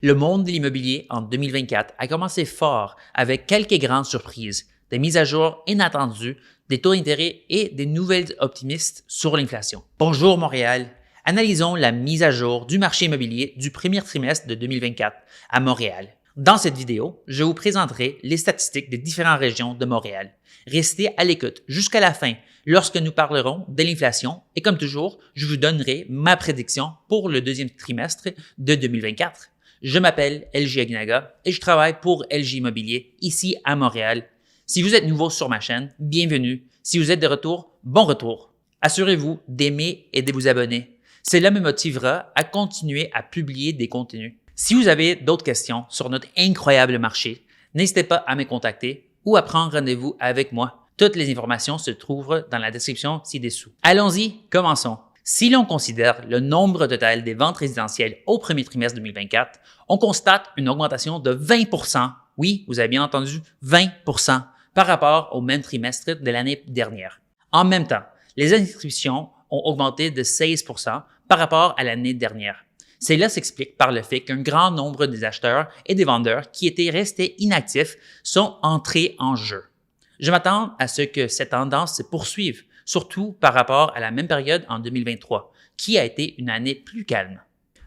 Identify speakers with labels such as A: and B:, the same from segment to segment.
A: Le monde de l'immobilier en 2024 a commencé fort avec quelques grandes surprises, des mises à jour inattendues, des taux d'intérêt et des nouvelles optimistes sur l'inflation. Bonjour Montréal, analysons la mise à jour du marché immobilier du premier trimestre de 2024 à Montréal. Dans cette vidéo, je vous présenterai les statistiques des différentes régions de Montréal. Restez à l'écoute jusqu'à la fin lorsque nous parlerons de l'inflation et comme toujours, je vous donnerai ma prédiction pour le deuxième trimestre de 2024. Je m'appelle LG Aguinaga et je travaille pour LG Immobilier ici à Montréal. Si vous êtes nouveau sur ma chaîne, bienvenue. Si vous êtes de retour, bon retour. Assurez-vous d'aimer et de vous abonner. Cela me motivera à continuer à publier des contenus. Si vous avez d'autres questions sur notre incroyable marché, n'hésitez pas à me contacter ou à prendre rendez-vous avec moi. Toutes les informations se trouvent dans la description ci-dessous. Allons-y, commençons. Si l'on considère le nombre total des ventes résidentielles au premier trimestre 2024, on constate une augmentation de 20%, oui, vous avez bien entendu, 20% par rapport au même trimestre de l'année dernière. En même temps, les inscriptions ont augmenté de 16% par rapport à l'année dernière. Cela s'explique par le fait qu'un grand nombre des acheteurs et des vendeurs qui étaient restés inactifs sont entrés en jeu. Je m'attends à ce que cette tendance se poursuive, surtout par rapport à la même période en 2023, qui a été une année plus calme.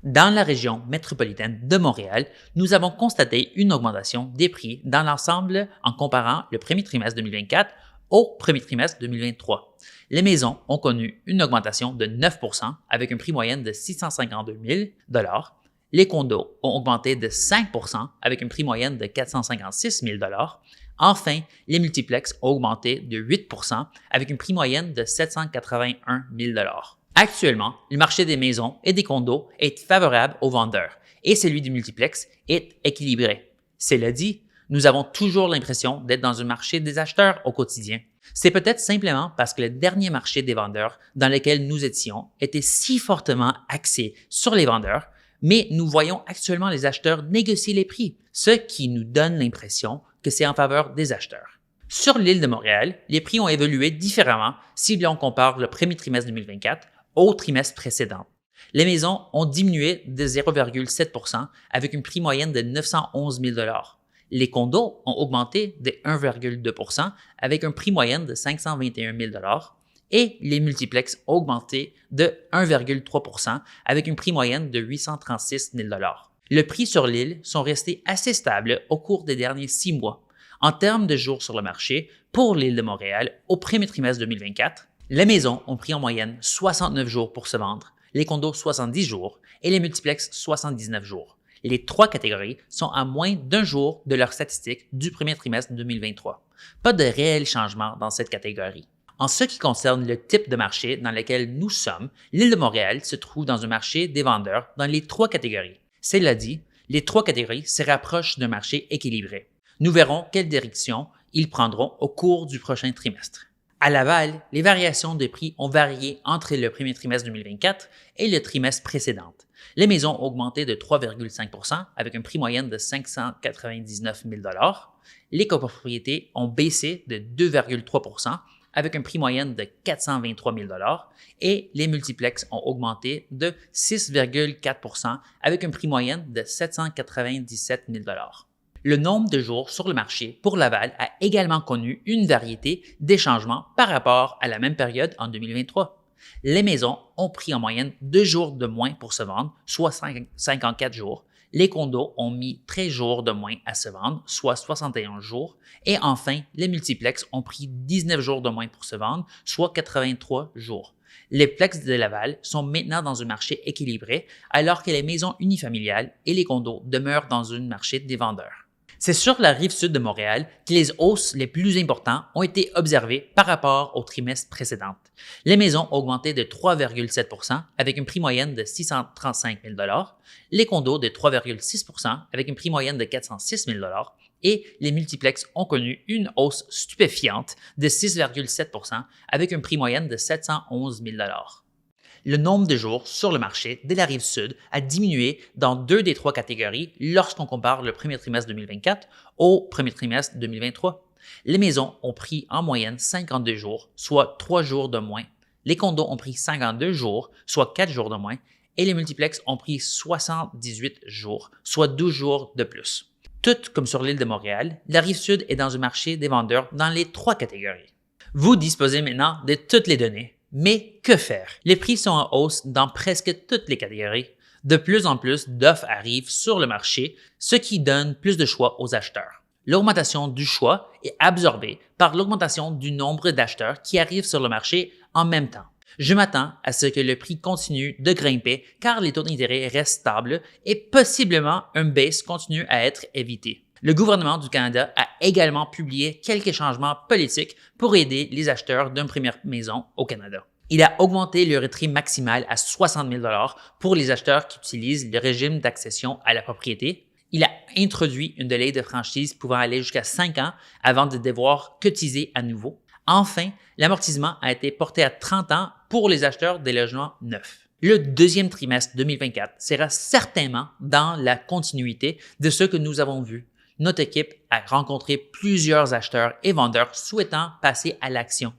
A: Dans la région métropolitaine de Montréal, nous avons constaté une augmentation des prix dans l'ensemble en comparant le premier trimestre 2024 au premier trimestre 2023. Les maisons ont connu une augmentation de 9% avec un prix moyen de 652 000 $. Les condos ont augmenté de 5% avec un prix moyen de 456 000 $. Enfin, les multiplex ont augmenté de 8% avec une prix moyenne de 781 000 $. Actuellement, le marché des maisons et des condos est favorable aux vendeurs et celui du multiplex est équilibré. Cela dit, nous avons toujours l'impression d'être dans un marché des acheteurs au quotidien. C'est peut-être simplement parce que le dernier marché des vendeurs dans lequel nous étions était si fortement axé sur les vendeurs, mais nous voyons actuellement les acheteurs négocier les prix, ce qui nous donne l'impression que c'est en faveur des acheteurs. Sur l'île de Montréal, les prix ont évolué différemment si l'on compare le premier trimestre 2024 au trimestre précédent. Les maisons ont diminué de 0,7% avec une prix moyenne de 911 000 $. Les condos ont augmenté de 1,2% avec un prix moyenne de 521 000 $. Et les multiplex ont augmenté de 1,3% avec une prix moyenne de 836 000 $. Le prix sur l'île sont restés assez stables au cours des derniers 6 mois. En termes de jours sur le marché, pour l'île de Montréal, au premier trimestre 2024, les maisons ont pris en moyenne 69 jours pour se vendre, les condos 70 jours et les multiplex 79 jours. Les trois catégories sont à moins d'un jour de leurs statistiques du premier trimestre 2023. Pas de réel changement dans cette catégorie. En ce qui concerne le type de marché dans lequel nous sommes, l'île de Montréal se trouve dans un marché des vendeurs dans les trois catégories. Cela dit, les trois catégories se rapprochent d'un marché équilibré. Nous verrons quelle direction ils prendront au cours du prochain trimestre. À Laval, les variations de prix ont varié entre le premier trimestre 2024 et le trimestre précédent. Les maisons ont augmenté de 3,5% avec un prix moyen de 599 000 $. Les copropriétés ont baissé de 2,3% avec un prix moyen de 423 000 $ et les multiplex ont augmenté de 6,4% avec un prix moyen de 797 000 $. Le nombre de jours sur le marché pour Laval a également connu une variété des changements par rapport à la même période en 2023. Les maisons ont pris en moyenne 2 jours de moins pour se vendre, soit 54 jours. Les condos ont mis 13 jours de moins à se vendre, soit 61 jours. Et enfin, les multiplex ont pris 19 jours de moins pour se vendre, soit 83 jours. Les plex de Laval sont maintenant dans un marché équilibré, alors que les maisons unifamiliales et les condos demeurent dans un marché des vendeurs. C'est sur la rive sud de Montréal que les hausses les plus importantes ont été observées par rapport au trimestre précédent. Les maisons ont augmenté de 3,7% avec une prix moyenne de 635 000 $, les condos de 3,6% avec une prix moyenne de 406 000 $, et les multiplex ont connu une hausse stupéfiante de 6,7% avec un prix moyenne de 711 000 $. Le nombre de jours sur le marché de la rive sud a diminué dans 2 des 3 catégories lorsqu'on compare le premier trimestre 2024 au premier trimestre 2023. Les maisons ont pris en moyenne 52 jours, soit 3 jours de moins. Les condos ont pris 52 jours, soit 4 jours de moins. et les multiplex ont pris 78 jours, soit 12 jours de plus. Tout comme sur l'île de Montréal, la Rive-Sud est dans un marché des vendeurs dans les 3 catégories. Vous disposez maintenant de toutes les données, mais que faire? Les prix sont en hausse dans presque toutes les catégories. De plus en plus d'offres arrivent sur le marché, ce qui donne plus de choix aux acheteurs. L'augmentation du choix est absorbée par l'augmentation du nombre d'acheteurs qui arrivent sur le marché en même temps. Je m'attends à ce que le prix continue de grimper car les taux d'intérêt restent stables et possiblement une baisse continue à être évitée. Le gouvernement du Canada a également publié quelques changements politiques pour aider les acheteurs d'une première maison au Canada. Il a augmenté le retrait maximal à 60 000 $ pour les acheteurs qui utilisent le régime d'accession à la propriété. Il a introduit une délai de franchise pouvant aller jusqu'à 5 ans avant de devoir cotiser à nouveau. Enfin, l'amortissement a été porté à 30 ans pour les acheteurs des logements neufs. Le deuxième trimestre 2024 sera certainement dans la continuité de ce que nous avons vu. Notre équipe a rencontré plusieurs acheteurs et vendeurs souhaitant passer à l'action.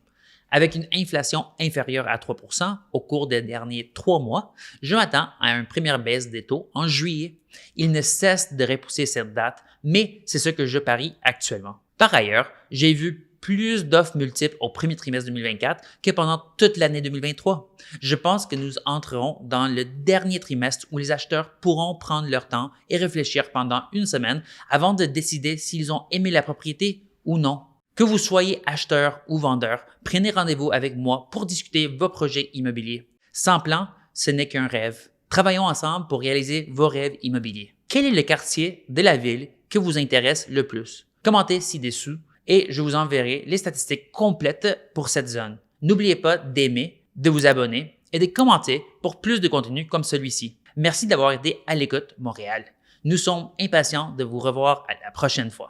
A: Avec une inflation inférieure à 3 % au cours des derniers 3 mois, je m'attends à une première baisse des taux en juillet. Il ne cesse de repousser cette date, mais c'est ce que je parie actuellement. Par ailleurs, j'ai vu plus d'offres multiples au premier trimestre 2024 que pendant toute l'année 2023. Je pense que nous entrerons dans le dernier trimestre où les acheteurs pourront prendre leur temps et réfléchir pendant une semaine avant de décider s'ils ont aimé la propriété ou non. Que vous soyez acheteur ou vendeur, prenez rendez-vous avec moi pour discuter vos projets immobiliers. Sans plan, ce n'est qu'un rêve. Travaillons ensemble pour réaliser vos rêves immobiliers. Quel est le quartier de la ville qui vous intéresse le plus? Commentez ci-dessous et je vous enverrai les statistiques complètes pour cette zone. N'oubliez pas d'aimer, de vous abonner et de commenter pour plus de contenu comme celui-ci. Merci d'avoir été à l'écoute, Montréal. Nous sommes impatients de vous revoir à la prochaine fois.